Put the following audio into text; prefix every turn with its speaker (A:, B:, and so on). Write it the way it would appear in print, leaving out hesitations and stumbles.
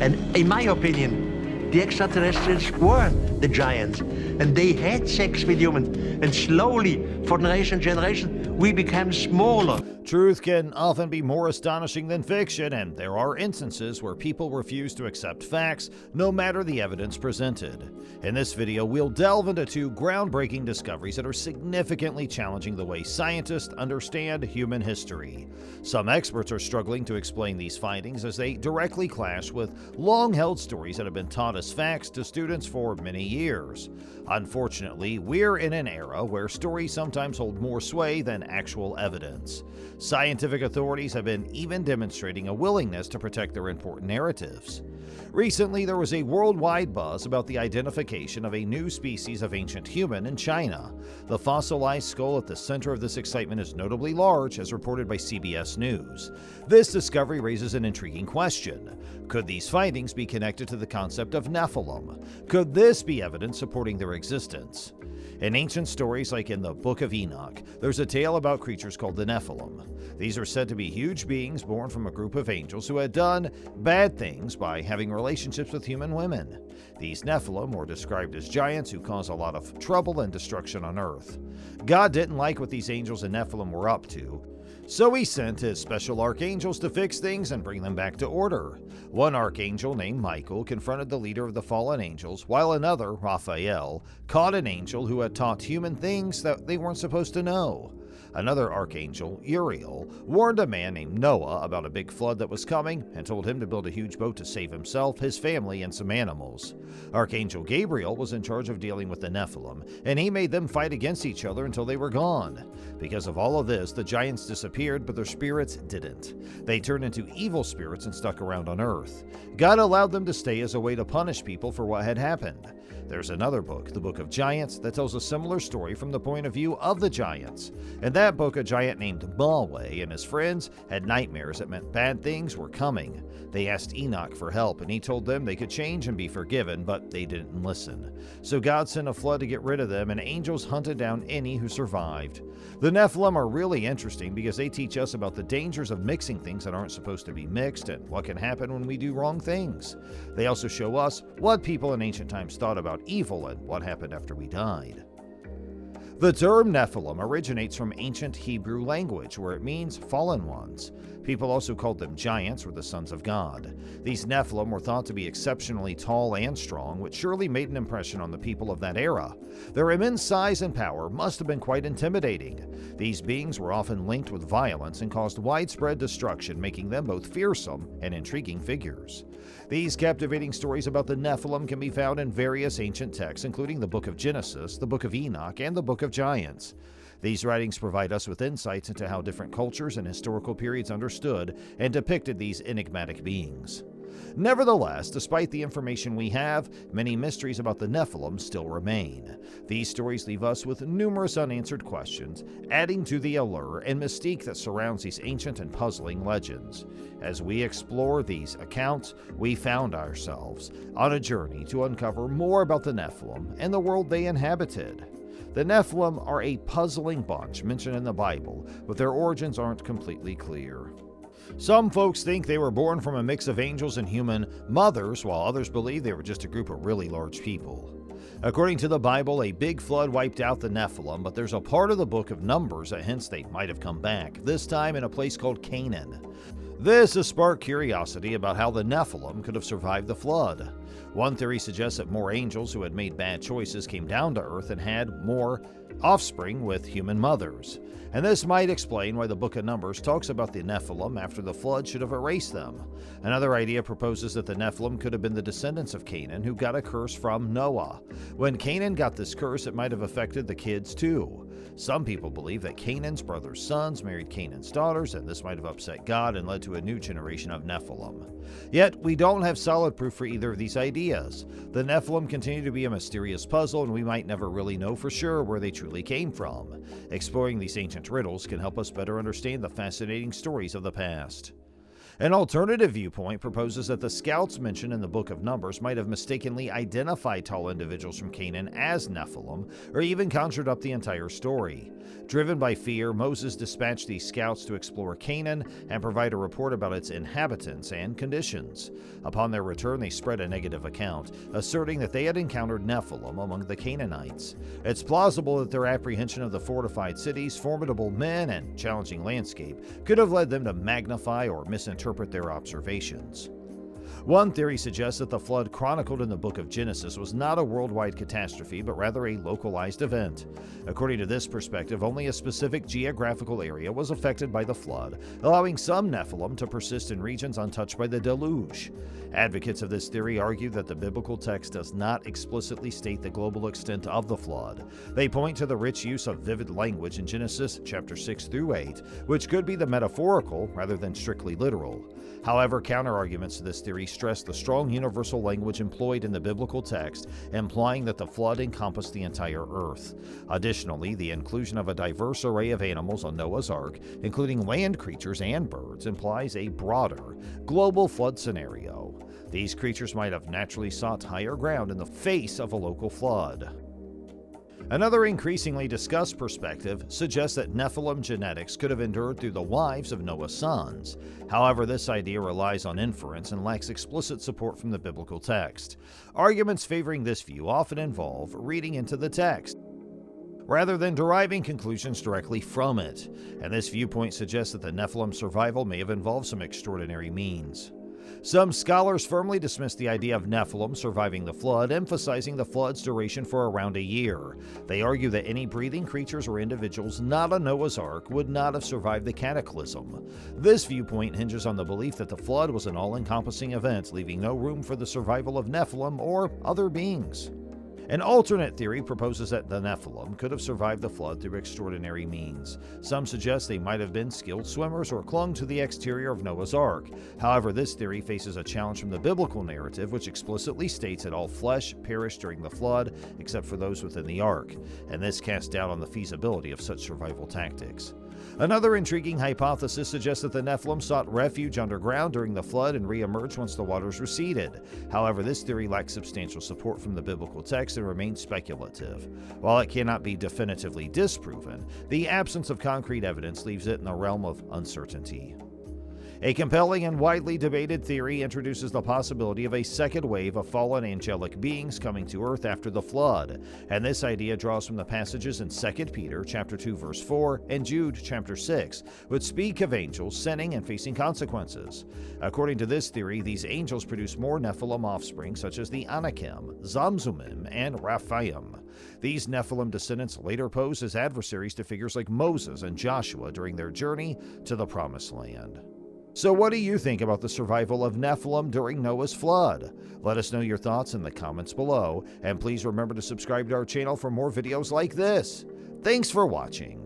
A: And in my opinion, the extraterrestrials were the giants, and they had sex with humans. And slowly, for generation, we became smaller.
B: Truth can often be more astonishing than fiction, and there are instances where people refuse to accept facts no matter the evidence presented. In this video, we'll delve into two groundbreaking discoveries that are significantly challenging the way scientists understand human history. Some experts are struggling to explain these findings as they directly clash with long-held stories that have been taught as facts to students for many years. Unfortunately, we're in an era where stories sometimes hold more sway than actual evidence. Scientific authorities have been even demonstrating a willingness to protect their important narratives. Recently, there was a worldwide buzz about the identification of a new species of ancient human in China. The fossilized skull at the center of this excitement is notably large, as reported by CBS News. This discovery raises an intriguing question. Could these findings be connected to the concept of Nephilim? Could this be evidence supporting their existence? In ancient stories like in the Book of Enoch, there's a tale about creatures called the Nephilim. These are said to be huge beings born from a group of angels who had done bad things by having relationships with human women. These Nephilim were described as giants who cause a lot of trouble and destruction on earth. God didn't like what these angels and Nephilim were up to, so he sent his special archangels to fix things and bring them back to order. One archangel named Michael confronted the leader of the fallen angels, while another, Raphael, caught an angel who had taught human things that they weren't supposed to know. Another archangel, Uriel, warned a man named Noah about a big flood that was coming and told him to build a huge boat to save himself, his family, and some animals. Archangel Gabriel was in charge of dealing with the Nephilim, and he made them fight against each other until they were gone. Because of all of this, the giants disappeared, but their spirits didn't. They turned into evil spirits and stuck around on Earth. God allowed them to stay as a way to punish people for what had happened. There's another book, the Book of Giants, that tells a similar story from the point of view of the giants. In that book, a giant named Malway and his friends had nightmares that meant bad things were coming. They asked Enoch for help, and he told them they could change and be forgiven, but they didn't listen. So God sent a flood to get rid of them, and angels hunted down any who survived. The Nephilim are really interesting because they teach us about the dangers of mixing things that aren't supposed to be mixed and what can happen when we do wrong things. They also show us what people in ancient times thought about evil and what happened after we died. The term Nephilim originates from ancient Hebrew language, where it means fallen ones. People also called them giants or the sons of God. These Nephilim were thought to be exceptionally tall and strong, which surely made an impression on the people of that era. Their immense size and power must have been quite intimidating. These beings were often linked with violence and caused widespread destruction, making them both fearsome and intriguing figures. These captivating stories about the Nephilim can be found in various ancient texts, including the Book of Genesis, the Book of Enoch, and the Book of Giants. These writings provide us with insights into how different cultures and historical periods understood and depicted these enigmatic beings. Nevertheless, despite the information we have, many mysteries about the Nephilim still remain. These stories leave us with numerous unanswered questions, adding to the allure and mystique that surrounds these ancient and puzzling legends. As we explore these accounts, we found ourselves on a journey to uncover more about the Nephilim and the world they inhabited. The Nephilim are a puzzling bunch mentioned in the Bible, but their origins aren't completely clear. Some folks think they were born from a mix of angels and human mothers, while others believe they were just a group of really large people. According to the Bible, a big flood wiped out the Nephilim, but there's a part of the book of Numbers that hints they might have come back, this time in a place called Canaan. This has sparked curiosity about how the Nephilim could have survived the flood. One theory suggests that more angels who had made bad choices came down to Earth and had more offspring with human mothers. And this might explain why the Book of Numbers talks about the Nephilim after the flood should have erased them. Another idea proposes that the Nephilim could have been the descendants of Canaan who got a curse from Noah. When Canaan got this curse, it might have affected the kids too. Some people believe that Canaan's brother's sons married Canaan's daughters, and this might have upset God and led to a new generation of Nephilim. Yet, we don't have solid proof for either of these ideas. The Nephilim continue to be a mysterious puzzle, and we might never really know for sure where they truly came from. Exploring these ancient riddles can help us better understand the fascinating stories of the past. An alternative viewpoint proposes that the scouts mentioned in the Book of Numbers might have mistakenly identified tall individuals from Canaan as Nephilim, or even conjured up the entire story. Driven by fear, Moses dispatched these scouts to explore Canaan and provide a report about its inhabitants and conditions. Upon their return, they spread a negative account, asserting that they had encountered Nephilim among the Canaanites. It's plausible that their apprehension of the fortified cities, formidable men, and challenging landscape could have led them to magnify or misinterpret their observations. One theory suggests that the flood chronicled in the book of Genesis was not a worldwide catastrophe, but rather a localized event. According to this perspective, only a specific geographical area was affected by the flood, allowing some Nephilim to persist in regions untouched by the deluge. Advocates of this theory argue that the biblical text does not explicitly state the global extent of the flood. They point to the rich use of vivid language in Genesis chapter 6 through 8, which could be the metaphorical rather than strictly literal. However, counterarguments to this theory stress the strong universal language employed in the biblical text, implying that the flood encompassed the entire earth. Additionally, the inclusion of a diverse array of animals on Noah's Ark, including land creatures and birds, implies a broader, global flood scenario. These creatures might have naturally sought higher ground in the face of a local flood. Another increasingly discussed perspective suggests that Nephilim genetics could have endured through the wives of Noah's sons. However, this idea relies on inference and lacks explicit support from the biblical text. Arguments favoring this view often involve reading into the text rather than deriving conclusions directly from it, and this viewpoint suggests that the Nephilim survival may have involved some extraordinary means. Some scholars firmly dismiss the idea of Nephilim surviving the flood, emphasizing the flood's duration for around a year. They argue that any breathing creatures or individuals not on Noah's Ark would not have survived the cataclysm. This viewpoint hinges on the belief that the flood was an all-encompassing event, leaving no room for the survival of Nephilim or other beings. An alternate theory proposes that the Nephilim could have survived the flood through extraordinary means. Some suggest they might have been skilled swimmers or clung to the exterior of Noah's Ark. However, this theory faces a challenge from the biblical narrative, which explicitly states that all flesh perished during the flood, except for those within the ark, and this casts doubt on the feasibility of such survival tactics. Another intriguing hypothesis suggests that the Nephilim sought refuge underground during the flood and re-emerged once the waters receded. However, this theory lacks substantial support from the biblical text and remains speculative. While it cannot be definitively disproven, the absence of concrete evidence leaves it in the realm of uncertainty. A compelling and widely debated theory introduces the possibility of a second wave of fallen angelic beings coming to earth after the flood, and this idea draws from the passages in 2 Peter chapter 2 verse 4 and Jude chapter 6, which speak of angels sinning and facing consequences. According to this theory, these angels produce more Nephilim offspring such as the Anakim, Zamzumim, and Raphaim. These Nephilim descendants later pose as adversaries to figures like Moses and Joshua during their journey to the Promised Land. So what do you think about the survival of Nephilim during Noah's flood? Let us know your thoughts in the comments below, and please remember to subscribe to our channel for more videos like this. Thanks for watching.